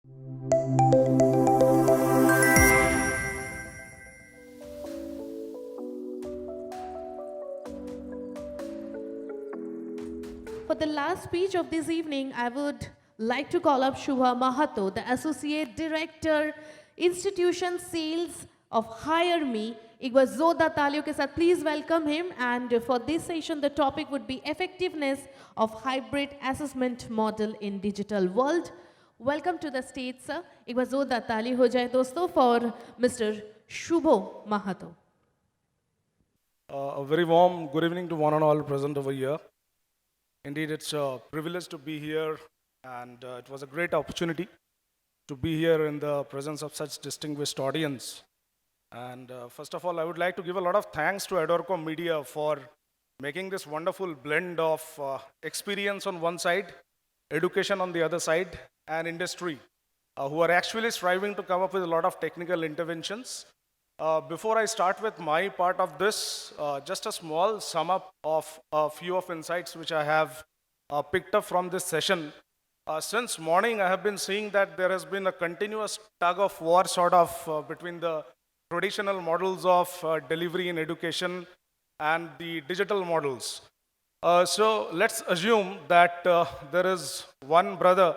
For the last speech of this evening, I would like to call up Subha Mahata, the Associate Director, Institution Sales of HireMee. एक बार जोरदार तालियों के साथ please welcome him. And for this session, the topic would be effectiveness of hybrid assessment model in digital world. Welcome to the stage, sir. एक बार जोरदार ताली हो जाए दोस्तों for Mr. Subha Mahata. A very warm good evening to one and all present over here. Indeed, it's a privilege to be here, and it was a great opportunity to be here in the presence of such distinguished audience. And first of all, I would like to give a lot of thanks to ArdorComm Media for making this wonderful blend of experience on one side, education on the other side, and industry, who are actually striving to come up with a lot of technical interventions. Before I start with my part of this, just a small sum up of a few of insights which I have picked up from this session. Since morning, I have been seeing that there has been a continuous tug of war sort of between the traditional models of delivery in education and the digital models. So let's assume that there is one brother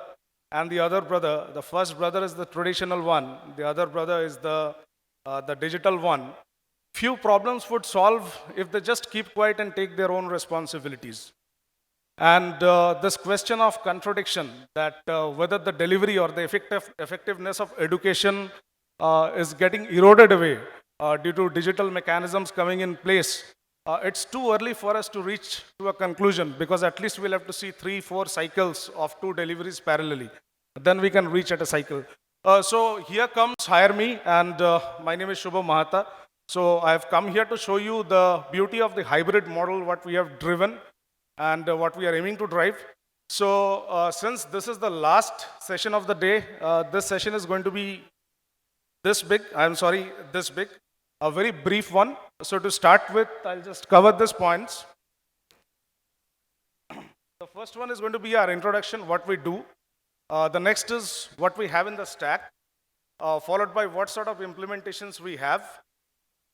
and the other brother. The first brother is the traditional one. The other brother is the digital one. Few problems would solve if they just keep quiet and take their own responsibilities. And this question of contradiction, that whether the delivery or the effectiveness of education is getting eroded away due to digital mechanisms coming in place, it's too early for us to reach to a conclusion, because at least we'll have to see 3-4 cycles of 2 deliveries parallelly. Then we can reach at a cycle. So here comes HireMee, and my name is Subha Mahata. So I've come here to show you the beauty of the hybrid model, what we have driven and what we are aiming to drive. So since this is the last session of the day, this session is going to be this big, this big, a very brief one. So to start with, I'll just cover these points. The first one is going to be our introduction, what we do. The next is what we have in the stack, followed by what sort of implementations we have.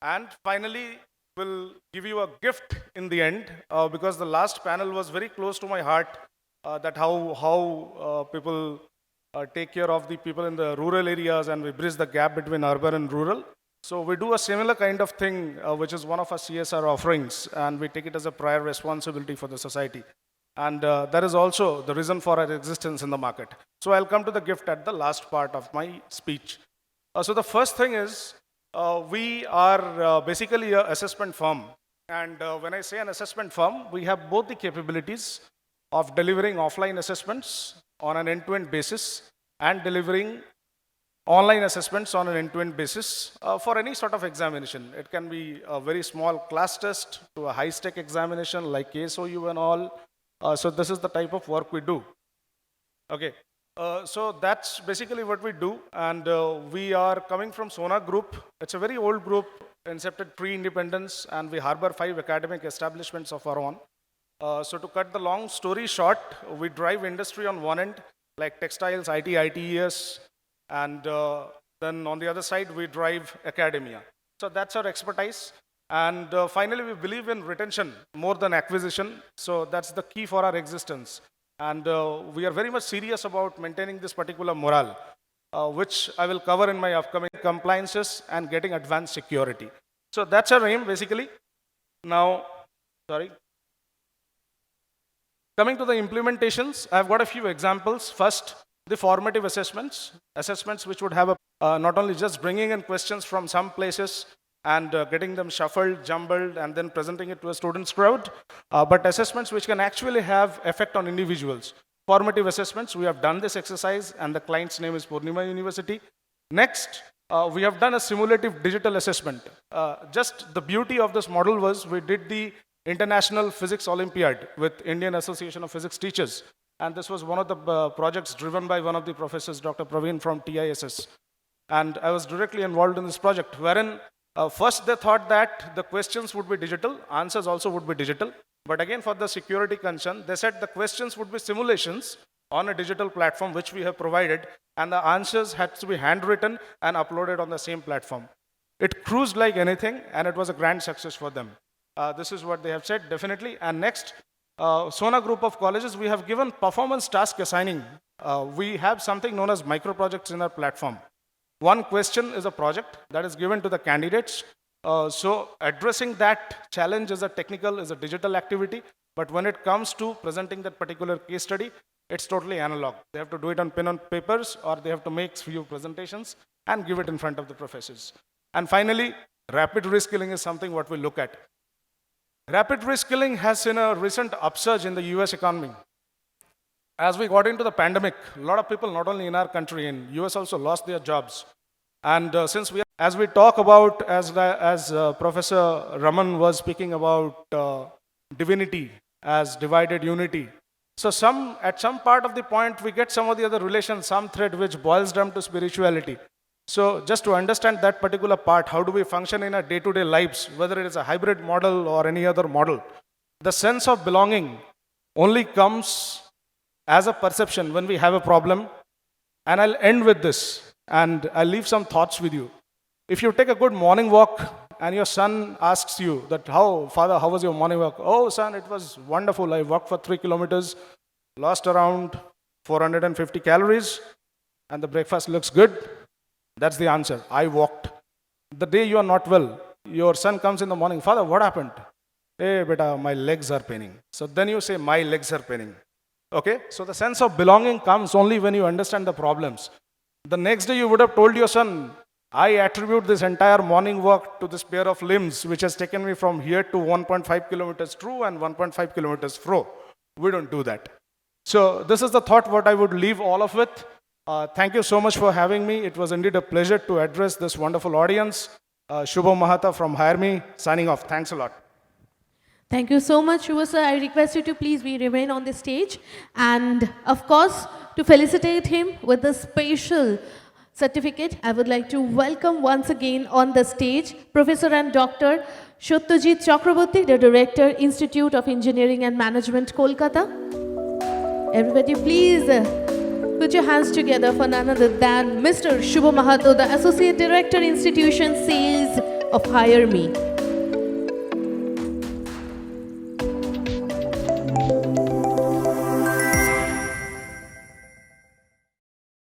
And finally, we'll give you a gift in the end, because the last panel was very close to my heart, that how people take care of the people in the rural areas, and we bridge the gap between urban and rural. So we do a similar kind of thing, which is one of our CSR offerings, and we take it as a prior responsibility for the society. And that is also the reason for our existence in the market. So I'll come to the gift at the last part of my speech. So the first thing is, we are basically an assessment firm. And when I say an assessment firm, we have both the capabilities of delivering offline assessments on an end-to-end basis and delivering online assessments on an end-to-end basis for any sort of examination. It can be a very small class test to a high-stake examination like KSOU and all. So this is the type of work we do. Okay, so that's basically what we do, and we are coming from Sona Group. It's a very old group, incepted pre-independence, and we harbor 5 academic establishments of our own. So to cut the long story short, we drive industry on one end, like textiles, IT, ITES, and then on the other side, we drive academia. So that's our expertise. And finally, we believe in retention more than acquisition. So that's the key for our existence. And we are very much serious about maintaining this particular morale, which I will cover in my upcoming compliances and getting advanced security. So that's our aim, basically. Now, coming to the implementations, I've got a few examples. First, the formative assessments which would have not only just bringing in questions from some places and getting them shuffled, jumbled, and then presenting it to a student's crowd, but assessments which can actually have effect on individuals. Formative assessments, we have done this exercise, and the client's name is Purnima University. Next, we have done a simulative digital assessment. Just the beauty of this model was we did the International Physics Olympiad with Indian Association of Physics Teachers. And this was one of the projects driven by one of the professors, Dr. Praveen from TISS. And I was directly involved in this project, wherein first they thought that the questions would be digital, answers also would be digital. But again, for the security concern, they said the questions would be simulations on a digital platform which we have provided, and the answers had to be handwritten and uploaded on the same platform. It cruised like anything, and it was a grand success for them. This is what they have said, definitely. And next, Sona group of colleges, we have given performance task assigning. We have something known as micro projects in our platform. One question is a project that is given to the candidates. So addressing that challenge is a digital activity, but when it comes to presenting that particular case study, it's totally analog. They have to do it on pen and papers, or they have to make few presentations and give it in front of the professors. And finally, rapid reskilling is something what we look at. Rapid reskilling has seen a recent upsurge in the US economy. As we got into the pandemic, a lot of people, not only in our country, in US also lost their jobs. And as we talk about, as Professor Raman was speaking about divinity as divided unity. So at some part of the point, we get some of the other relations, some thread which boils down to spirituality. So just to understand that particular part, how do we function in our day-to-day lives, whether it is a hybrid model or any other model, the sense of belonging only comes as a perception when we have a problem. And I'll end with this, and I'll leave some thoughts with you. If you take a good morning walk and your son asks you that, Father, how was your morning walk? Oh, son, it was wonderful. I walked for 3 kilometers, lost around 450 calories, and the breakfast looks good. That's the answer. I walked. The day you are not well, your son comes in the morning, Father, what happened? Hey, beta, my legs are paining. So then you say, my legs are paining. Okay? So the sense of belonging comes only when you understand the problems. The next day you would have told your son, I attribute this entire morning walk to this pair of limbs, which has taken me from here to 1.5 kilometers true and 1.5 kilometers fro. We don't do that. So this is the thought what I would leave all of with. Thank you so much for having me. It was indeed a pleasure to address this wonderful audience. Subha Mahata from HireMee, signing off. Thanks a lot. Thank you so much, Shubha sir. I request you to please remain on the stage. And of course, to felicitate him with the special certificate, I would like to welcome once again on the stage Professor and Dr. Satyajit Chakraborty, the Director, Institute of Engineering and Management, Kolkata. Everybody please put your hands together for none other than Mr. Subha Mahata, the Associate Director, Institution Sales of HireMee.